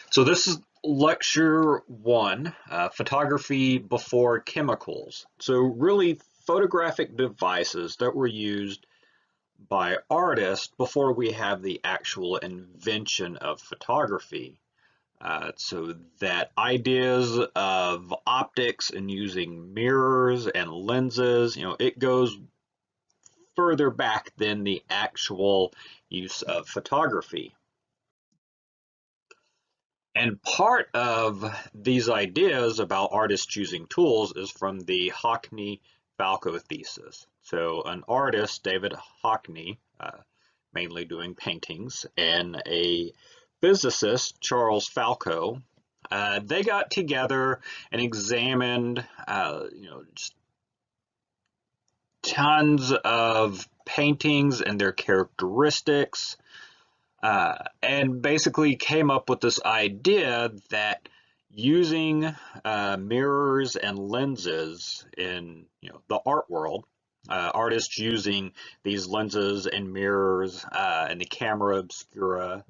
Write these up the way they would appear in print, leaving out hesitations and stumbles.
So this is lecture one, photography before chemicals. So really photographic devices that were used by artists before we have the actual invention of photography. So that ideas of optics and using mirrors and lenses, it goes further back than the actual use of photography. And part of these ideas about artists choosing tools is from the Hockney-Falco thesis. So an artist, David Hockney, mainly doing paintings, and a physicist, Charles Falco, they got together and examined, just tons of paintings and their characteristics, and basically came up with this idea that using mirrors and lenses in the art world, artists using these lenses and mirrors and the camera obscura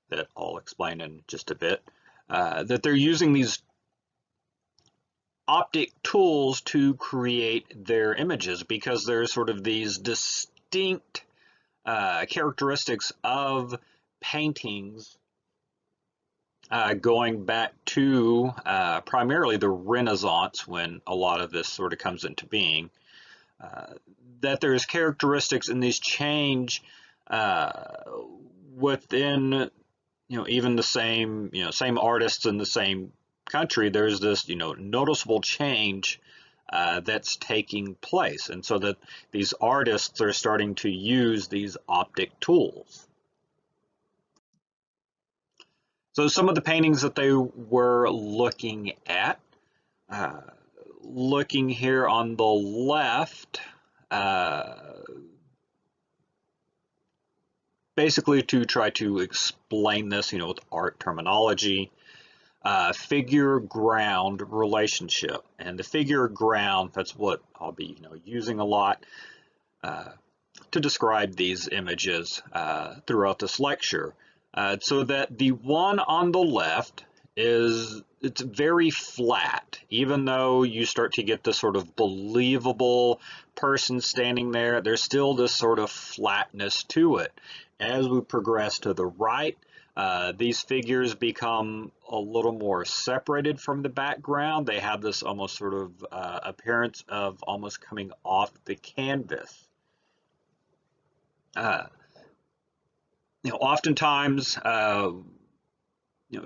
that I'll explain in just a bit, that they're using these optic tools to create their images because there's sort of these distinct characteristics of paintings going back to primarily the Renaissance, when a lot of this sort of comes into being, that there's characteristics in these change within even the same artists in the same country. There's this noticeable change that's taking place, and so that these artists are starting to use these optic tools. So some of the paintings that they were looking at, looking here on the left, basically to try to explain this, with art terminology, figure-ground relationship. And the figure-ground, that's what I'll be using a lot to describe these images throughout this lecture. So that the one on the left it's very flat, even though you start to get this sort of believable person standing there, there's still this sort of flatness to it. As we progress to the right, these figures become a little more separated from the background. They have this almost sort of appearance of almost coming off the canvas. Oftentimes,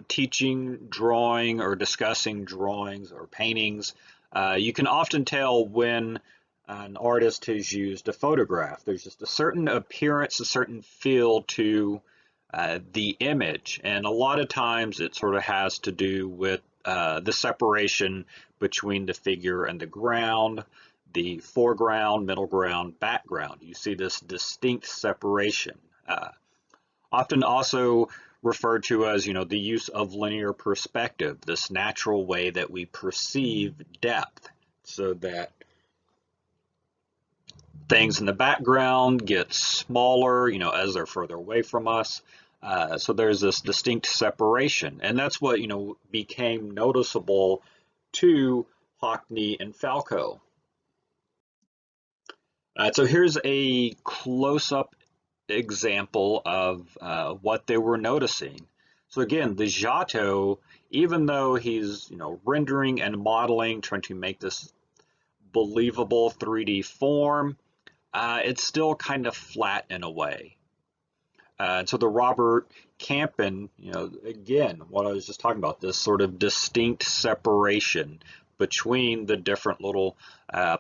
teaching drawing or discussing drawings or paintings, you can often tell when an artist has used a photograph. There's just a certain appearance, a certain feel to the image, and a lot of times it sort of has to do with the separation between the figure and the ground, the foreground, middle ground, background. You see this distinct separation. Often also referred to as, the use of linear perspective, this natural way that we perceive depth, so that things in the background get smaller, as they're further away from us. So there's this distinct separation, and that's what, became noticeable to Hockney and Falco. So here's a close-up example of what they were noticing. So again, the Giotto, even though he's rendering and modeling, trying to make this believable 3D form, it's still kind of flat in a way. So the Robert Campin, again, what I was just talking about, this sort of distinct separation between the different little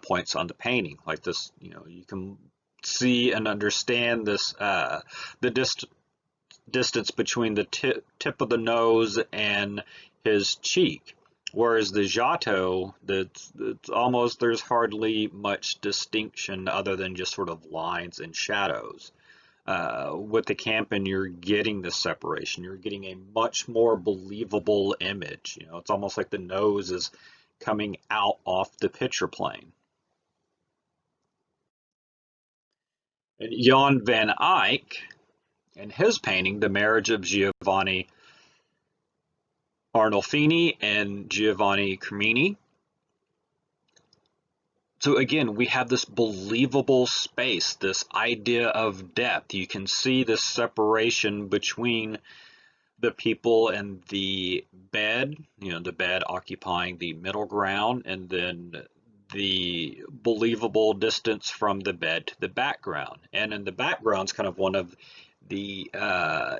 points on the painting, like this, you can see and understand this, the distance between the tip of the nose and his cheek. Whereas the Giotto, it's almost, there's hardly much distinction other than just sort of lines and shadows. With the Campin, you're getting this separation. You're getting a much more believable image. It's almost like the nose is coming out off the picture plane. And Jan van Eyck, in his painting, The Marriage of Giovanni Arnolfini and Giovanni Cremini. So again, we have this believable space, this idea of depth. You can see this separation between the people and the bed, the bed occupying the middle ground, and then the believable distance from the bed to the background. And in the background is kind of one of the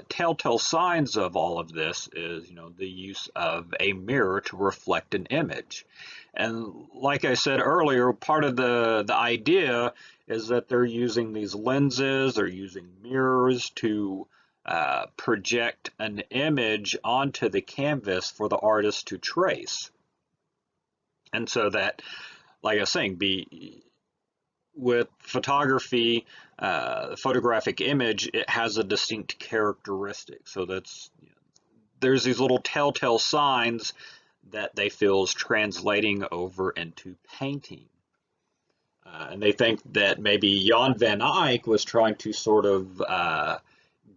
telltale signs of all of this is, the use of a mirror to reflect an image. And like I said earlier, part of the idea is that they're using these lenses, they're using mirrors to project an image onto the canvas for the artist to trace. And so that, like I was saying, with photography, photographic image, it has a distinct characteristic. So there's these little telltale signs that they feel is translating over into painting. And they think that maybe Jan van Eyck was trying to sort of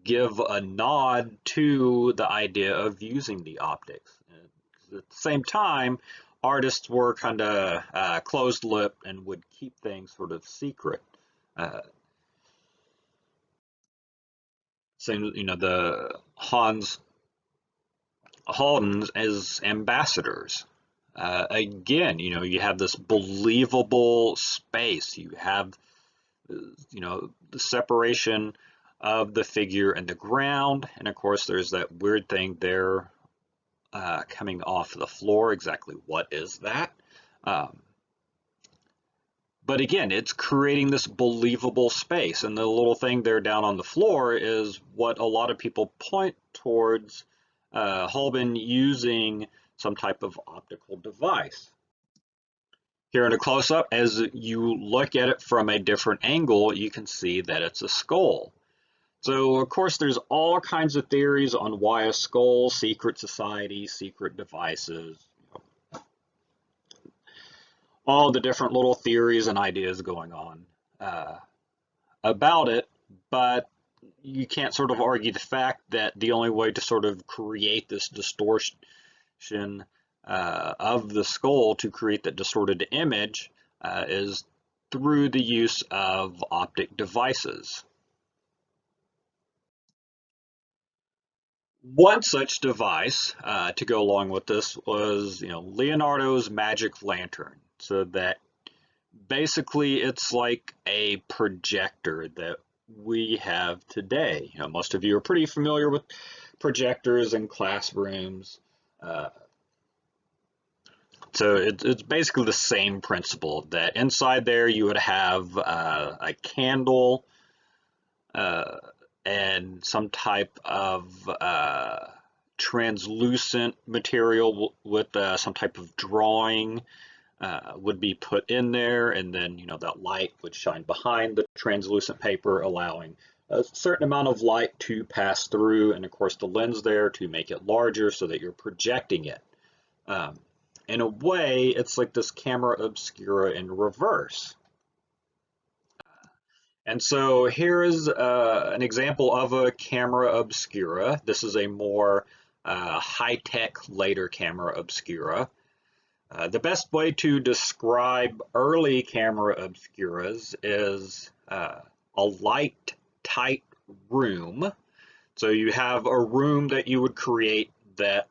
give a nod to the idea of using the optics. And at the same time, artists were kind of closed-lipped and would keep things sort of secret. Same, the Hans Haldens as ambassadors. Again, you have this believable space. You have, the separation of the figure and the ground. And of course, there's that weird thing there coming off the floor. Exactly what is that? But again, it's creating this believable space. And the little thing there down on the floor is what a lot of people point towards Holbein using some type of optical device. Here in a close-up, as you look at it from a different angle, you can see that it's a skull. So, of course, there's all kinds of theories on why a skull, secret society, secret devices, all the different little theories and ideas going on about it, but you can't sort of argue the fact that the only way to sort of create this distortion of the skull, to create that distorted image, is through the use of optic devices. One such device to go along with this was, Leonardo's magic lantern. So that basically it's like a projector that we have today. Most of you are pretty familiar with projectors in classrooms. So it's basically the same principle, that inside there you would have a candle and some type of translucent material with some type of drawing would be put in there, and then that light would shine behind the translucent paper, allowing a certain amount of light to pass through, and of course the lens there to make it larger so that you're projecting it. In a way, it's like this camera obscura in reverse. And so here is an example of a camera obscura. This is a more high-tech later camera obscura. The best way to describe early camera obscuras is a light, tight room. So you have a room that you would create that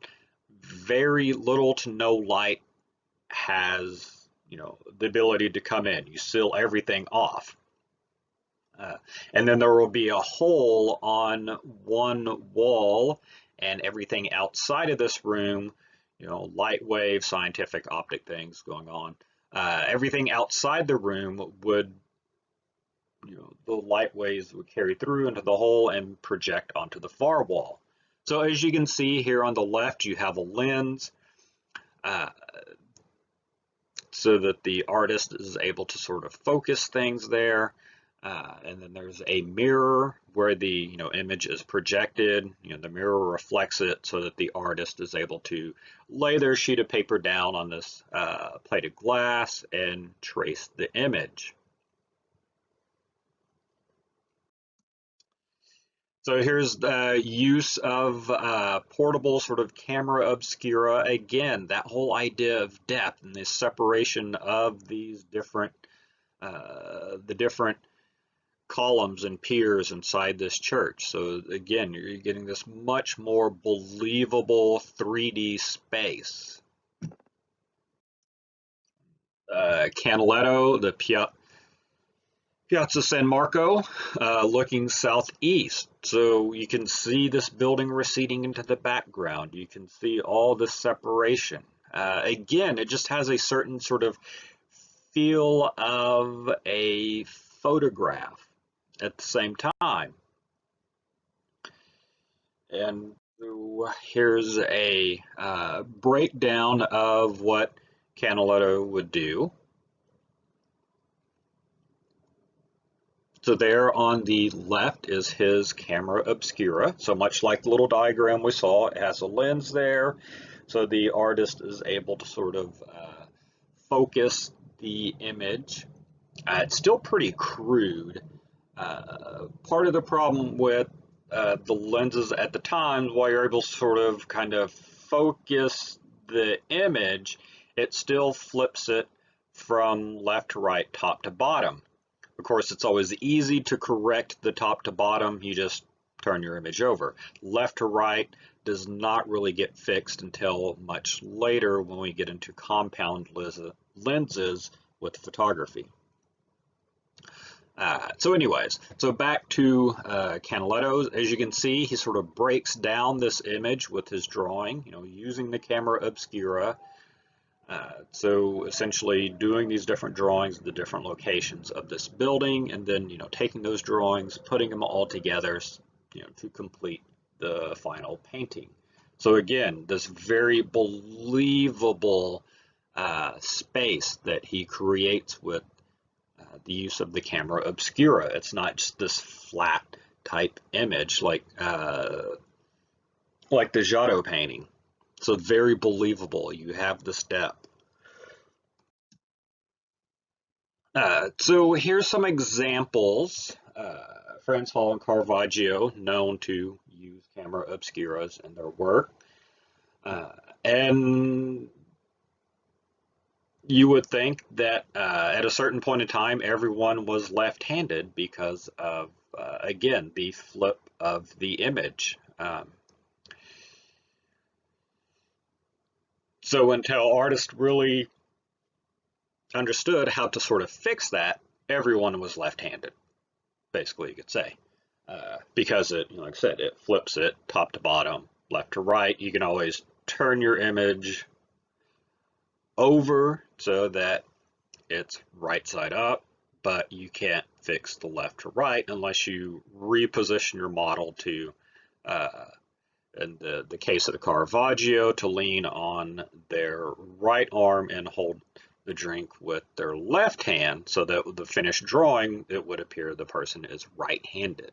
very little to no light has, the ability to come in. You seal everything off. And then there will be a hole on one wall, and everything outside of this room, light wave, scientific optic things going on. Everything outside the room would, the light waves would carry through into the hole and project onto the far wall. So as you can see here on the left, you have a lens so that the artist is able to sort of focus things there. And then there's a mirror where the image is projected. The mirror reflects it so that the artist is able to lay their sheet of paper down on this plate of glass and trace the image. So here's the use of portable sort of camera obscura. Again, that whole idea of depth and the separation of these different, the different columns and piers inside this church. So again, you're getting this much more believable 3D space. Canaletto, the Piazza San Marco, looking southeast. So you can see this building receding into the background. You can see all the separation. Again, it just has a certain sort of feel of a photograph at the same time. And here's a breakdown of what Canaletto would do. So there on the left is his camera obscura. So much like the little diagram we saw, it has a lens there. So the artist is able to sort of focus the image. It's still pretty crude. Part of the problem with the lenses at the time, while you're able to sort of kind of focus the image, it still flips it from left to right, top to bottom. Of course, it's always easy to correct the top to bottom. You just turn your image over. Left to right does not really get fixed until much later when we get into compound lenses with photography. So anyways, so back to Canaletto. As you can see, he sort of breaks down this image with his drawing, using the camera obscura. So essentially doing these different drawings at the different locations of this building, and then taking those drawings, putting them all together, to complete the final painting. So again, this very believable space that he creates with the use of the camera obscura. It's not just this flat type image like the Giotto painting. So very believable. You have this depth. So here's some examples. Frans Hal and Caravaggio, known to use camera obscuras in their work. And you would think that at a certain point in time, everyone was left-handed because of, again, the flip of the image. So until artists really understood how to sort of fix that, everyone was left-handed, basically you could say. Because it, like I said, it flips it top to bottom, left to right. You can always turn your image over so that it's right side up, but you can't fix the left to right unless you reposition your model to, in the case of the Caravaggio, to lean on their right arm and hold the drink with their left hand, so that with the finished drawing, it would appear the person is right-handed.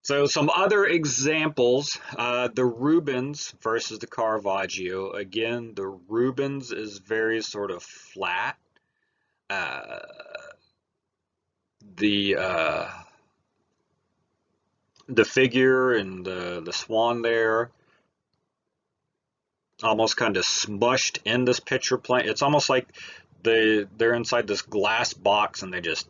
So some other examples, the Rubens versus the Caravaggio. Again, the Rubens is very sort of flat. The figure and the swan there, almost kind of smushed in this picture plane. It's almost like they're inside this glass box and they just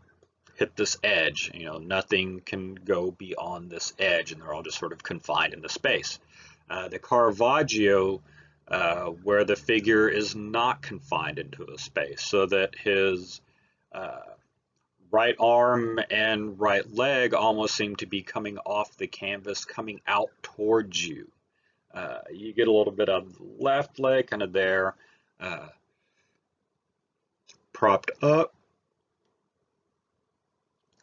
hit this edge. Nothing can go beyond this edge, and they're all just sort of confined in the space. The Caravaggio, where the figure is not confined into a space, so that his right arm and right leg almost seem to be coming off the canvas, coming out towards you. You get a little bit of the left leg kind of there, propped up.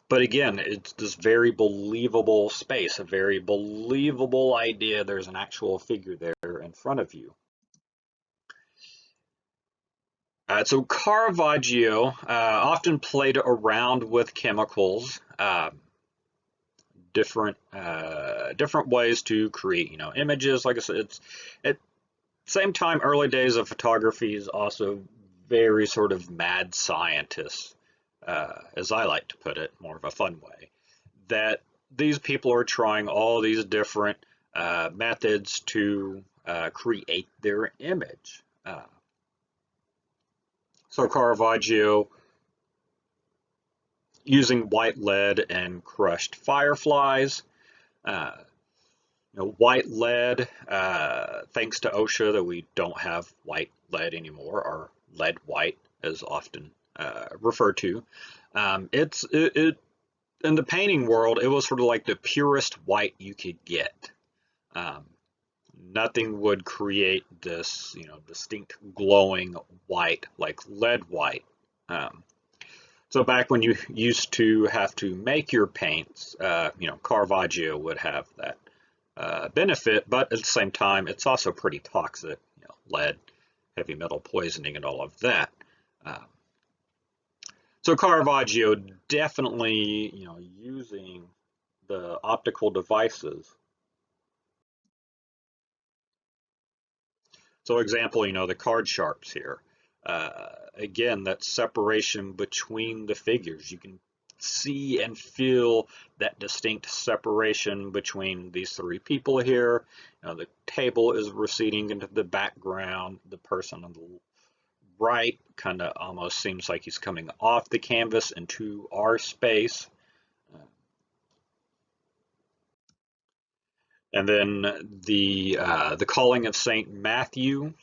But again, it's this very believable space, a very believable idea. There's an actual figure there in front of you. So Caravaggio often played around with chemicals, different ways to create, images. Like I said, it's at the same time, early days of photography is also very sort of mad scientist as I like to put it, more of a fun way, that these people are trying all these different methods to create their image. So Caravaggio, using white lead and crushed fireflies. Uh, white lead, thanks to OSHA that we don't have white lead anymore, or lead white as often referred to. It in the painting world, it was sort of like the purest white you could get. Um, Nothing would create this, distinct glowing white like lead white. Um, so back when you used to have to make your paints, Caravaggio would have that benefit, but at the same time, it's also pretty toxic, lead, heavy metal poisoning, and all of that. Um, so Caravaggio definitely, using the optical devices. So example, the card sharps here. Again, that separation between the figures. You can see and feel that distinct separation between these three people here. The table is receding into the background. The person on the right kind of almost seems like he's coming off the canvas into our space. And then the calling of Saint Matthew.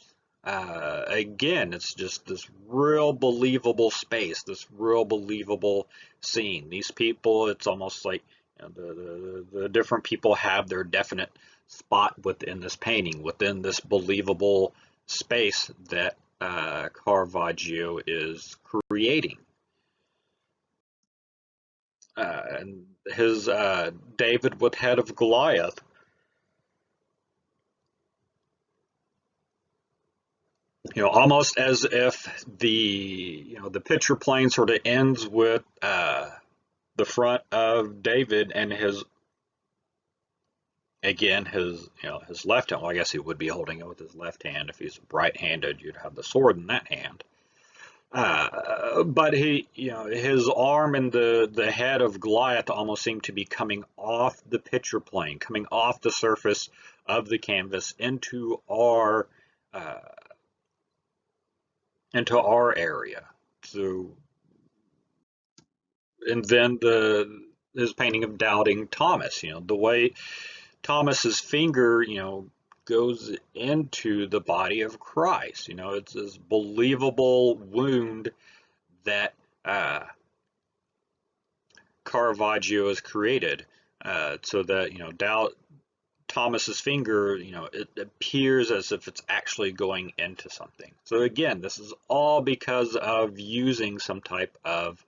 Again, it's just this real believable space, this real believable scene. These people, it's almost like the different people have their definite spot within this painting, within this believable space that Caravaggio is creating. And his David with head of Goliath. Almost as if the picture plane sort of ends with the front of David and his left hand. Well, I guess he would be holding it with his left hand. If he's right-handed, you'd have the sword in that hand. But his arm and the head of Goliath almost seem to be coming off the picture plane, coming off the surface of the canvas uh, into our area. So, and then his painting of doubting Thomas, the way Thomas's finger, goes into the body of Christ. It's this believable wound that Caravaggio has created, so that doubt Thomas's finger, it appears as if it's actually going into something. So again, this is all because of using some type of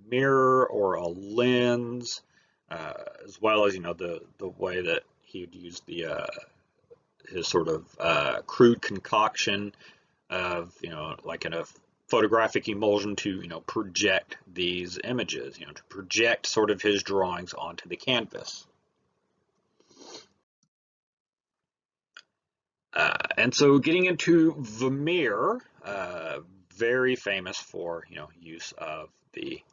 mirror or a lens, as well as the way that he would use his sort of crude concoction of like in a photographic emulsion to project these images, to project sort of his drawings onto the canvas. And so getting into Vermeer, very famous for use of the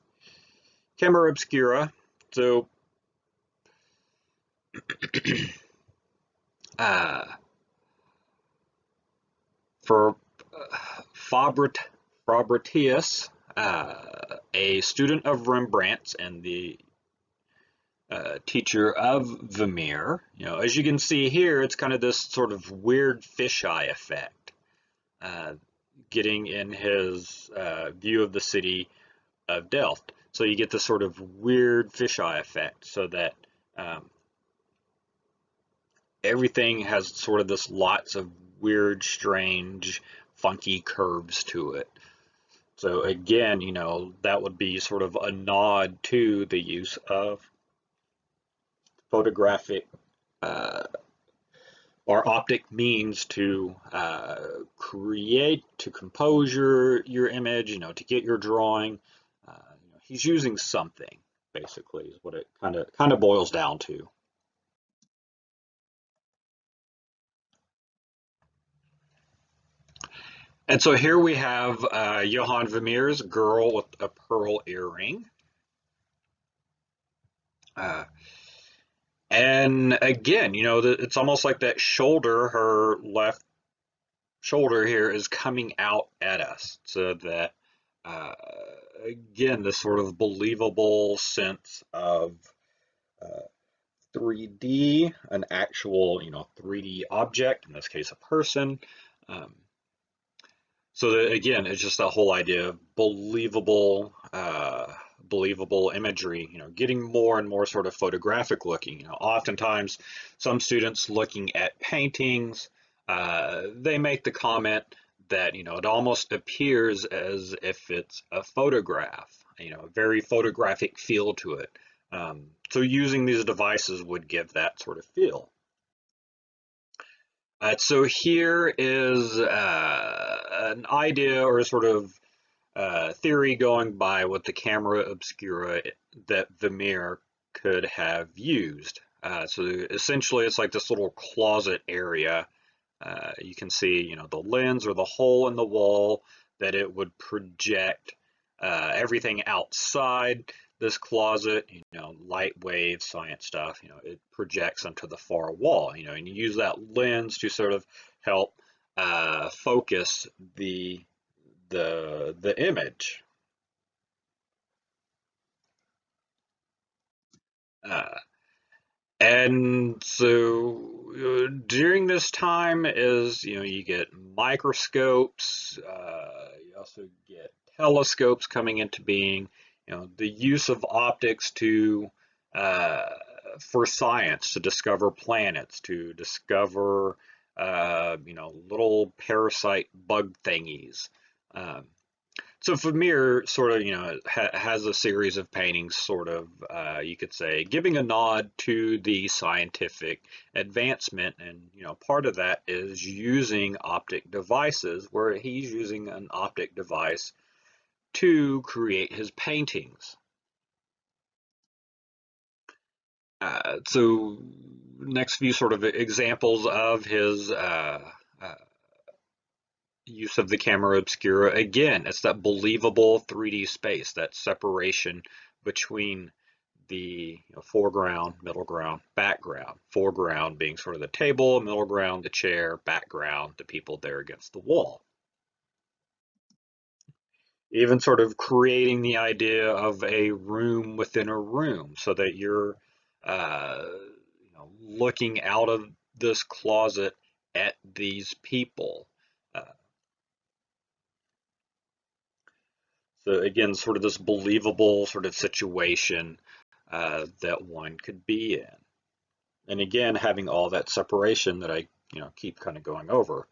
camera obscura. So for Fabritius, a student of Rembrandt's and the teacher of Vermeer, as you can see here, it's kind of this sort of weird fisheye effect, getting in his view of the city of Delft. So you get this sort of weird fisheye effect, so that everything has sort of this lots of weird, strange, funky curves to it. So again, that would be sort of a nod to the use of photographic or optic means to to compose your image, to get your drawing. He's using something, basically, is what it kind of boils down to. And so here we have Johann Vermeer's Girl with a Pearl Earring. Uh, and again, it's almost like that shoulder, her left shoulder here is coming out at us. So that, uh, again, this sort of believable sense of uh, 3D, an actual, 3D object, in this case, a person. Um, so that, again, it's just that whole idea of believable imagery, getting more and more sort of photographic looking. Oftentimes some students looking at paintings, they make the comment that, it almost appears as if it's a photograph, a very photographic feel to it. So using these devices would give that sort of feel. So here is an idea or a sort of theory going by with the camera obscura that Vermeer could have used. So essentially, it's like this little closet area. You can see, the lens or the hole in the wall that it would project everything outside this closet, light wave science stuff, it projects onto the far wall, and you use that lens to sort of help focus the image. Uh, and so during this time is, you get microscopes, you also get telescopes coming into being, the use of optics to uh, for science to discover planets, to discover little parasite bug thingies. Um, So Vermeer sort of, has a series of paintings, sort of, you could say, giving a nod to the scientific advancement, and part of that is using optic devices, where he's using an optic device to create his paintings. So next few sort of examples of his uh, use of the camera obscura. Again, it's that believable 3D space, that separation between the foreground, middle ground, background. Foreground being sort of the table, middle ground, the chair, background, the people there against the wall. Even sort of creating the idea of a room within a room so that you're looking out of this closet at these people. Uh, So again, sort of this believable sort of situation that one could be in. And again, having all that separation that I, keep kind of going over.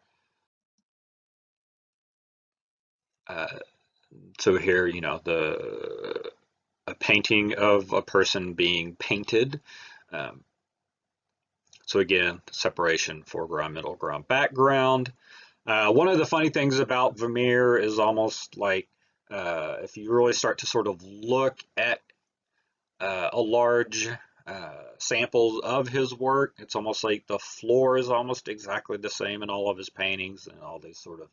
Uh, so here, the a painting of a person being painted. Um, so again, separation, foreground, middle ground, background. One of the funny things about Vermeer is almost like if you really start to sort of look at a large sample of his work. It's almost like the floor is almost exactly the same in all of his paintings, and all these sort of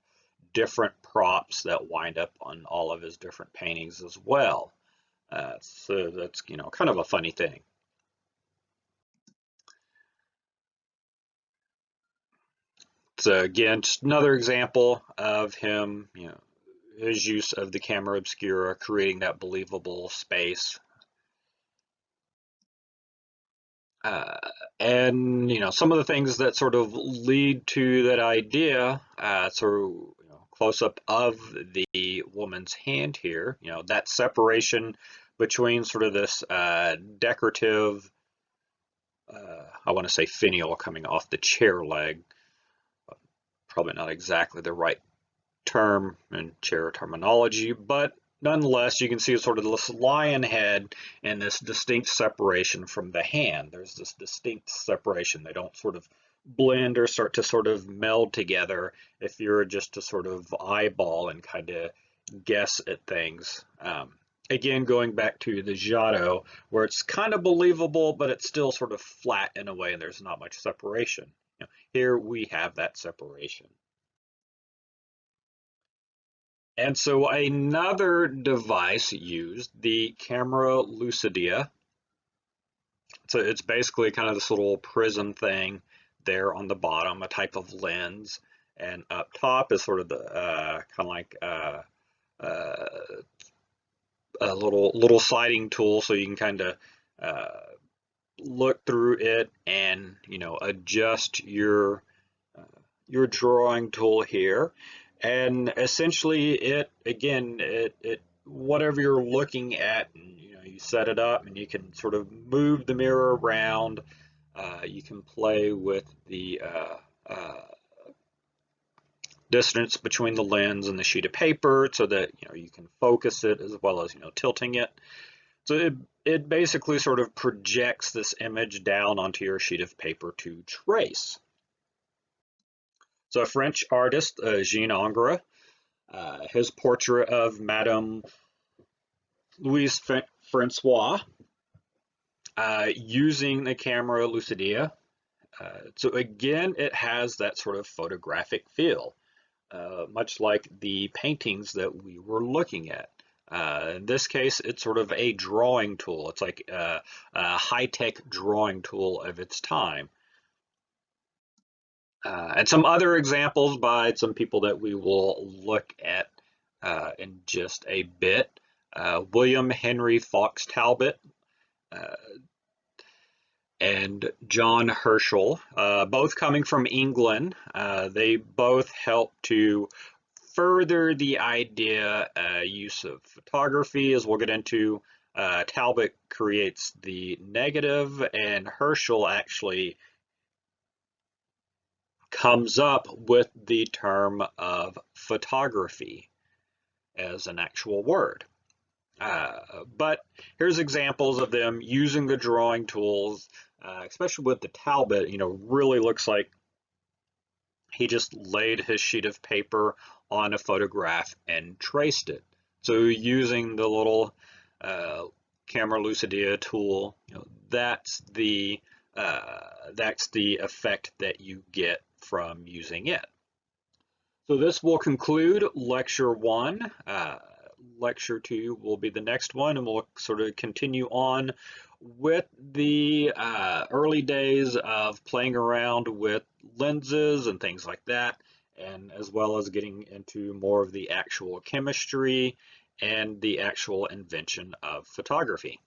different props that wind up on all of his different paintings as well. So that's, kind of a funny thing. So again, just another example of him, his use of the camera obscura, creating that believable space. Uh, and some of the things that sort of lead to that idea, so close up of the woman's hand here, that separation between sort of this decorative, I want to say finial coming off the chair leg, probably not exactly the right term in chair terminology, but nonetheless, you can see sort of this lion head and this distinct separation from the hand. There's this distinct separation. They don't sort of blend or start to sort of meld together if you're just to sort of eyeball and kind of guess at things. Again, going back to the Giotto, where it's kind of believable, but it's still sort of flat in a way, and there's not much separation. Here we have that separation. And so another device used, the camera lucidea. So it's basically kind of this little prism thing there on the bottom, a type of lens. And up top is sort of the kind of like uh, a little sighting tool, so you can kind of uh, look through it and adjust your drawing tool here. And essentially it again it whatever you're looking at, and you set it up and you can sort of move the mirror around. You can play with the distance between the lens and the sheet of paper so that you can focus it as well as tilting it. So it basically sort of projects this image down onto your sheet of paper to trace. So a French artist, Jean Ingres, his portrait of Madame Louise Francois using the camera lucidea. So again, it has that sort of photographic feel, much like the paintings that we were looking at. In this case, it's sort of a drawing tool. It's like a high-tech drawing tool of its time. And some other examples by some people that we will look at in just a bit. William Henry Fox Talbot and John Herschel, both coming from England. They both helped to further the idea use of photography, as we'll get into. Talbot creates the negative, and Herschel actually comes up with the term of photography as an actual word. But here's examples of them using the drawing tools, especially with the Talbot. Really looks like he just laid his sheet of paper on a photograph and traced it. So using the little camera lucidea tool, that's the effect that you get from using it. So this will conclude lecture 1. Lecture 2 will be the next one, and we'll sort of continue on with the early days of playing around with lenses and things like that, and as well as getting into more of the actual chemistry and the actual invention of photography.